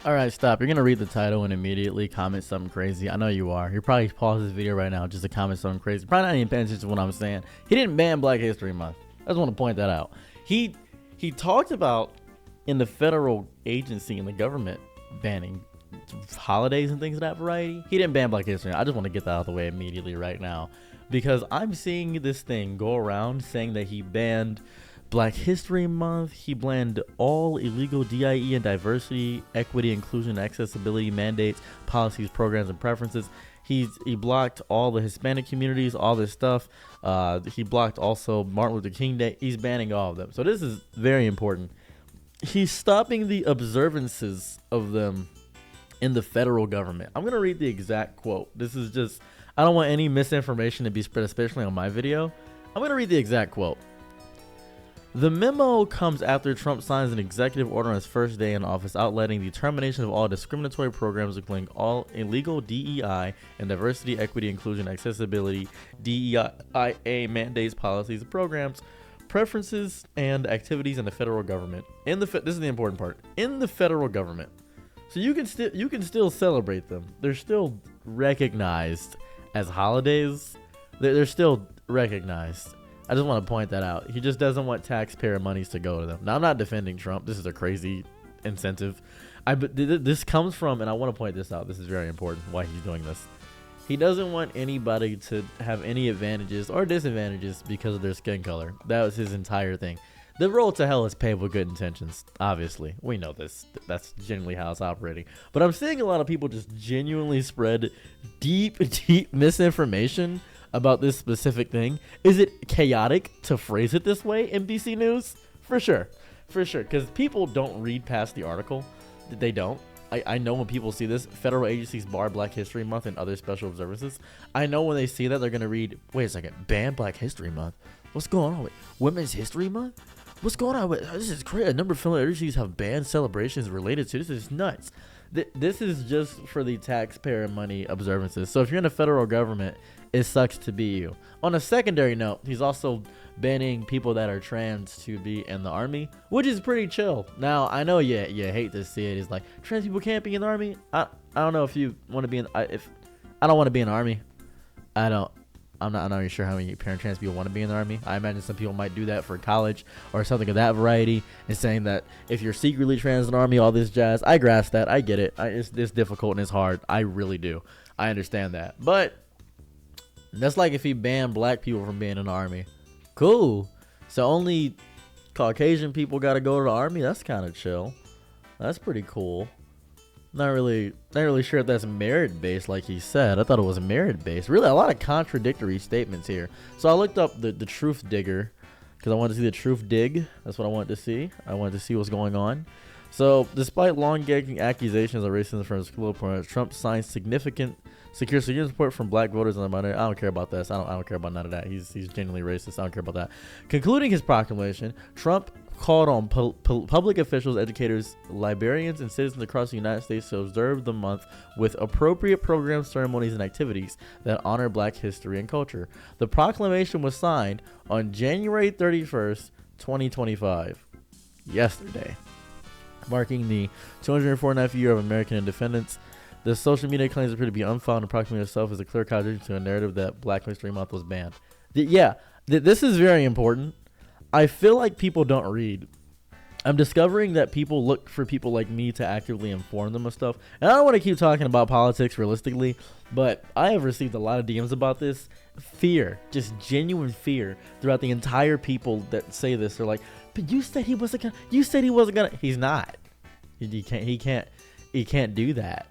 All right, stop. You're gonna read the title and immediately comment something crazy. I know you are. You're probably pause this video right now just to comment something crazy. Probably not even paying attention to what I'm saying. He didn't ban Black History Month. I just want to point that out. He talked about in the federal agency and the government banning holidays and things of that variety. He didn't ban Black History. I just want to get that out of the way immediately right now because I'm seeing this thing go around saying that he banned Black History Month. He banned all illegal DIE and diversity, equity, inclusion, accessibility mandates, policies, programs, and preferences. He blocked all the Hispanic communities, all this stuff. He blocked also Martin Luther King Day. He's banning all of them. So this is very important. He's stopping the observances of them in the federal government. I'm gonna read the exact quote. This is just, I don't want any misinformation to be spread, especially on my video. I'm gonna read the exact quote. The memo comes after Trump signs an executive order on his first day in office outlining the termination of all discriminatory programs, including all illegal DEI and diversity, equity, inclusion, accessibility, DEIA mandates, policies, programs, preferences, and activities in the federal government. This is the important part. In the federal government. So you can still celebrate them. They're still recognized as holidays. They're still recognized. I just want to point that out. He just doesn't want taxpayer monies to go to them. Now, I'm not defending Trump. This is a crazy incentive. But this comes from, and I want to point this out. This is very important why he's doing this. He doesn't want anybody to have any advantages or disadvantages because of their skin color. That was his entire thing. The road to hell is paved with good intentions. Obviously, we know this. That's generally how it's operating. But I'm seeing a lot of people just genuinely spread deep misinformation about this specific thing. Is it chaotic to phrase it this way, NBC News? For sure. Because people don't read past the article. They don't. I know when people see this, federal agencies bar Black History Month and other special observances. I know when they see that, they're going to read, wait a second, ban Black History Month? What's going on with Women's History Month? What's going on with this? Is crazy. A number of federal agencies have banned celebrations related to this. Is nuts. This is just for the taxpayer money observances. So if you're in the federal government, it sucks to be you. On a secondary note, he's also banning people that are trans to be in the army, which is pretty chill. Now, I know you hate to see it. It's like, trans people can't be in the army. I don't know if you want to be in. If I don't want to be in the army, I'm not really sure how many trans people want to be in the army. I imagine some people might do that for college or something of that variety, and saying that if you're secretly trans in the army, all this jazz. I grasp that. I get it. It's difficult and it's hard. I really do. I understand that. But that's like if he banned black people from being in the army. Cool. So only Caucasian people got to go to the army? That's kind of chill. That's pretty cool. Not really sure if that's merit-based like he said. I thought it was merit-based. Really, a lot of contradictory statements here. So I looked up the truth digger because I wanted to see the truth dig. That's what I wanted to see. I wanted to see what's going on. So despite long-gagging accusations of racism from his political opponents, Trump signed significant support from black voters and the minority. I don't care about this. I don't care about none of that. He's genuinely racist. I don't care about that. Concluding his proclamation, Trump called on public officials, educators, librarians, and citizens across the United States to observe the month with appropriate programs, ceremonies, and activities that honor black history and culture. The proclamation was signed on January 31st, 2025, yesterday, marking the 249th year of American independence. The social media claims appear to be unfounded and proclamation itself as a clear contradiction to a narrative that Black History Month was banned. This is very important. I feel like people don't read. I'm discovering that people look for people like me to actively inform them of stuff. And I don't want to keep talking about politics realistically, but I have received a lot of DMs about this. Fear, just genuine fear throughout the entire people that say this. They're like, but you said he wasn't gonna. He's not. He can't do that.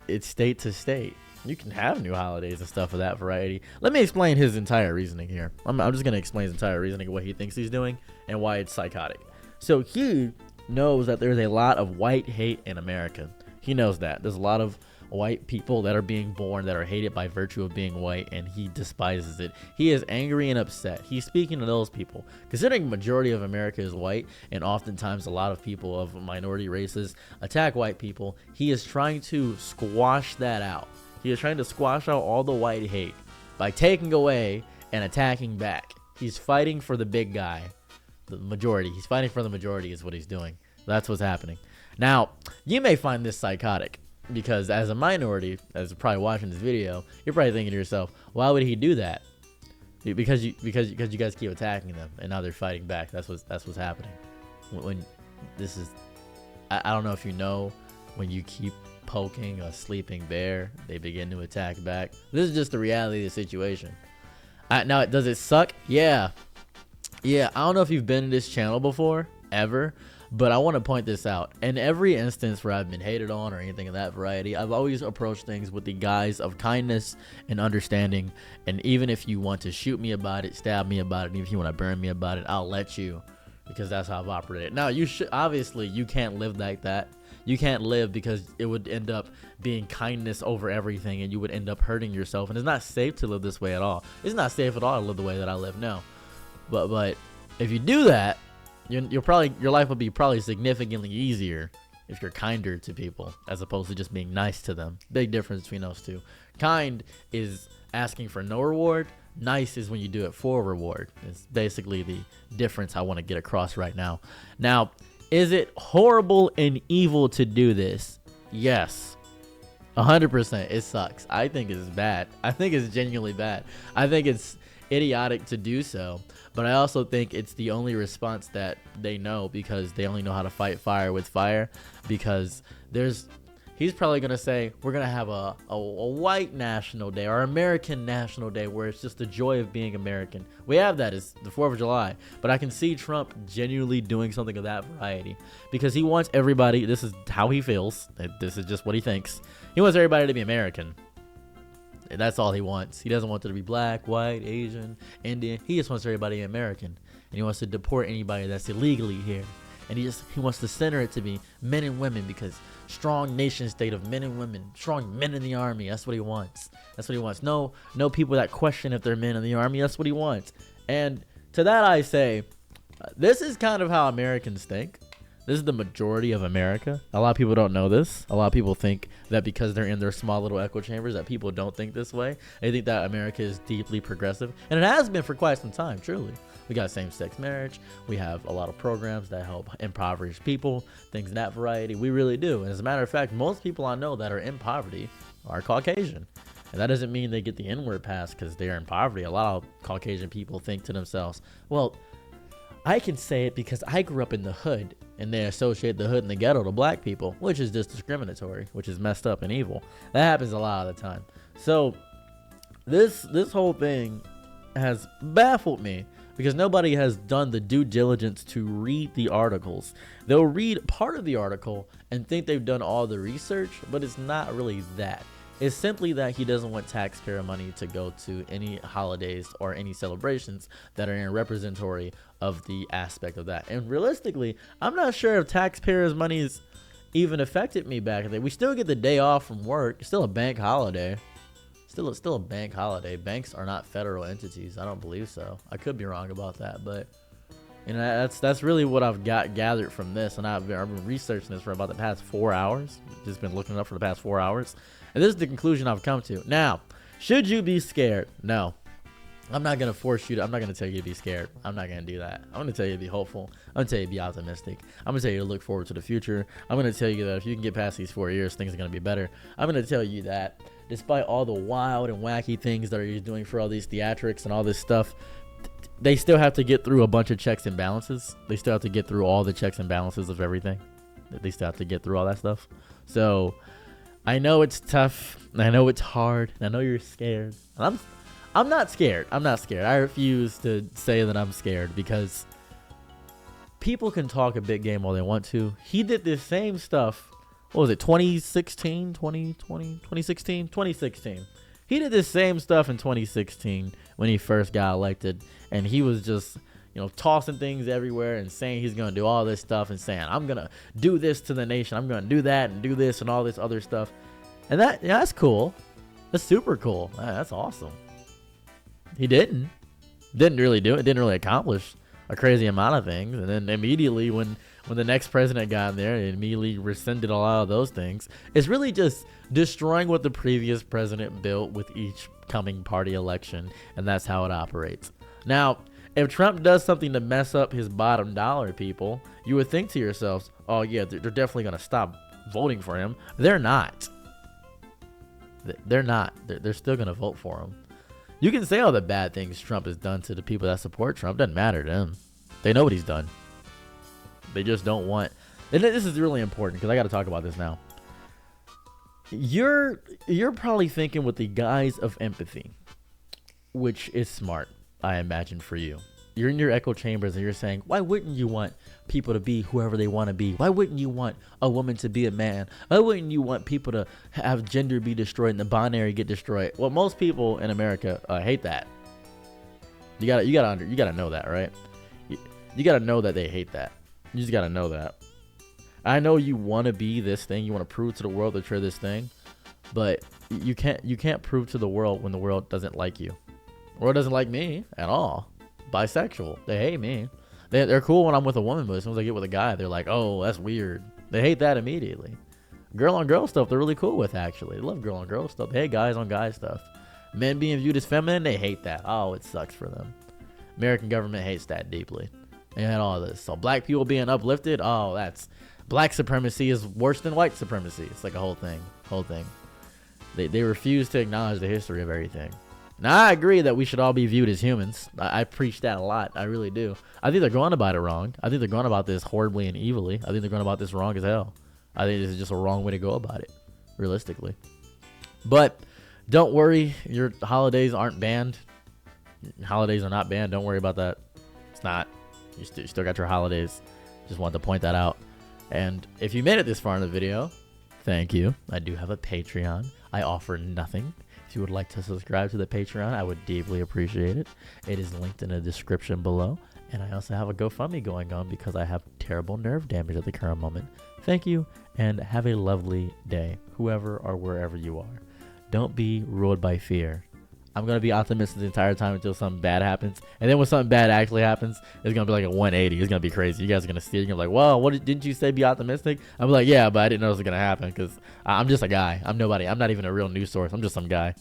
It's state to state. You can have new holidays and stuff of that variety. Let me explain his entire reasoning here. I'm just going to explain his entire reasoning of what he thinks he's doing and why it's psychotic. So he knows that there's a lot of white hate in America. He knows that. There's a lot of white people that are being born that are hated by virtue of being white, and he despises it. He is angry and upset. He's speaking to those people. Considering the majority of America is white, and oftentimes a lot of people of minority races attack white people, he is trying to squash that out. He is trying to squash out all the white hate by taking away and attacking back. He's fighting for the big guy, the majority. He's fighting for the majority is what he's doing. That's what's happening. Now, you may find this psychotic because as a minority, as probably watching this video, you're probably thinking to yourself, why would he do that? Because you guys keep attacking them and now they're fighting back. That's what's happening. When this is, I don't know if you know, when you keep poking a sleeping bear, they begin to attack back. This is just the reality of the situation. Now, does it suck? Yeah. I don't know if you've been to this channel before, ever, but I want to point this out. In every instance where I've been hated on or anything of that variety, I've always approached things with the guise of kindness and understanding. And even if you want to shoot me about it, stab me about it, and if you want to burn me about it, I'll let you, because that's how I've operated. Now, obviously you can't live like that. You can't live, because it would end up being kindness over everything and you would end up hurting yourself. And it's not safe to live this way at all. It's not safe at all to live the way that I live now. But if you do that, your life will be probably significantly easier if you're kinder to people as opposed to just being nice to them. Big difference between those two. Kind is asking for no reward. Nice is when you do it for reward. It's basically the difference I want to get across right now. Now, is it horrible and evil to do this? Yes. 100%. It sucks. I think it's bad. I think it's genuinely bad. I think it's idiotic to do so, but I also think it's the only response that they know, because they only know how to fight fire with fire. Because he's probably going to say, we're going to have a white national day or American national day where it's just the joy of being American. We have that as the 4th of July, but I can see Trump genuinely doing something of that variety, because he wants everybody, this is how he feels, this is just what he thinks, he wants everybody to be American. That's all he wants. He doesn't want it to be black, white, Asian, Indian. He just wants everybody American. And he wants to deport anybody that's illegally here. And he wants to center it to be men and women, because strong nation state of men and women, strong men in the army. That's what he wants. That's what he wants. No people that question if they're men in the army. That's what he wants. And to that I say, this is kind of how Americans think. This is the majority of America. A lot of people don't know this. A lot of people think that because they're in their small little echo chambers that people don't think this way. They think that America is deeply progressive. And it has been for quite some time, truly. We got same-sex marriage. We have a lot of programs that help impoverished people, things of that variety. We really do. And as a matter of fact, most people I know that are in poverty are Caucasian. And that doesn't mean they get the N-word pass because they're in poverty. A lot of Caucasian people think to themselves, well, I can say it because I grew up in the hood, and they associate the hood and the ghetto to black people, which is just discriminatory, which is messed up and evil. That happens a lot of the time. So this whole thing has baffled me, because nobody has done the due diligence to read the articles. They'll read part of the article and think they've done all the research, but it's not really that. It's simply that he doesn't want taxpayer money to go to any holidays or any celebrations that are in representatory of the aspect of that. And realistically, I'm not sure if taxpayers' money is even affected me back then. We still get the day off from work. It's still a bank holiday. Still a bank holiday. Banks are not federal entities. I don't believe so. I could be wrong about that, but you know, that's really what I've gathered from this. And I've been researching this for about the past 4 hours. Just been looking it up for the past 4 hours. And this is the conclusion I've come to. Now, should you be scared? No. I'm not going to force you to. I'm not going to tell you to be scared. I'm not going to do that. I'm going to tell you to be hopeful. I'm going to tell you to be optimistic. I'm going to tell you to look forward to the future. I'm going to tell you that if you can get past these 4 years, things are going to be better. I'm going to tell you that despite all the wild and wacky things that he's doing for all these theatrics and all this stuff, they still have to get through a bunch of checks and balances. They still have to get through all the checks and balances of everything. They still have to get through all that stuff. So I know it's tough. I know it's hard. I know you're scared. And I'm not scared. I'm not scared. I refuse to say that I'm scared, because people can talk a big game all they want to. He did this same stuff. What was it? 2016, 2020, 2016, 2016. He did this same stuff in 2016 when he first got elected, and he was just, tossing things everywhere and saying he's going to do all this stuff and saying, I'm going to do this to the nation. I'm going to do that and do this and all this other stuff. And that's cool. That's super cool. That's awesome. He didn't really do it. Didn't really accomplish a crazy amount of things. And then immediately when the next president got in there, it immediately rescinded a lot of those things. It's really just destroying what the previous president built with each coming party election. And that's how it operates. Now, If Trump does something to mess up his bottom dollar, people, you would think to yourselves, oh yeah, they're definitely going to stop voting for him. They're not. They're not. They're still going to vote for him. You can say all the bad things Trump has done to the people that support Trump. Doesn't matter to them. They know what he's done. They just don't want. And this is really important because I got to talk about this now. You're probably thinking with the guise of empathy, which is smart, I imagine, for you. You're in your echo chambers and you're saying, why wouldn't you want people to be whoever they want to be? Why wouldn't you want a woman to be a man? Why wouldn't you want people to have gender be destroyed and the binary get destroyed? Well, most people in America hate that. You gotta know that, right? You gotta know that they hate that. You just gotta know that. I know you want to be this thing. You want to prove to the world that you're this thing, but you can't prove to the world when the world doesn't like you. The world doesn't like me at all. Bisexual. They hate me. They're cool when I'm with a woman, but as soon as I get with a guy, they're like, oh, that's weird. They hate that immediately. Girl on girl stuff, they're really cool with, actually. They love girl on girl stuff. They hate guys on guy stuff. Men being viewed as feminine, they hate that. Oh, it sucks for them. American government hates that deeply. And all this. So black people being uplifted, oh, that's black supremacy is worse than white supremacy. It's like a whole thing. They refuse to acknowledge the history of everything. Now, I agree that we should all be viewed as humans. I preach that a lot. I really do. I think they're going about it wrong. I think they're going about this horribly and evilly. I think they're going about this wrong as hell. I think this is just a wrong way to go about it, realistically. But don't worry. Your holidays aren't banned. Holidays are not banned. Don't worry about that. It's not. You still got your holidays. Just wanted to point that out. And if you made it this far in the video, thank you. I do have a Patreon. I offer nothing. If you would like to subscribe to the Patreon, I would deeply appreciate it. It is linked in the description below. And I also have a GoFundMe going on because I have terrible nerve damage at the current moment. Thank you, and have a lovely day, whoever or wherever you are. Don't be ruled by fear. I'm going to be optimistic the entire time until something bad happens. And then when something bad actually happens, it's going to be like a 180. It's going to be crazy. You guys are going to see it. You're going to be like, whoa, didn't you say be optimistic? I'm like, yeah, but I didn't know it was going to happen because I'm just a guy. I'm nobody. I'm not even a real news source. I'm just some guy.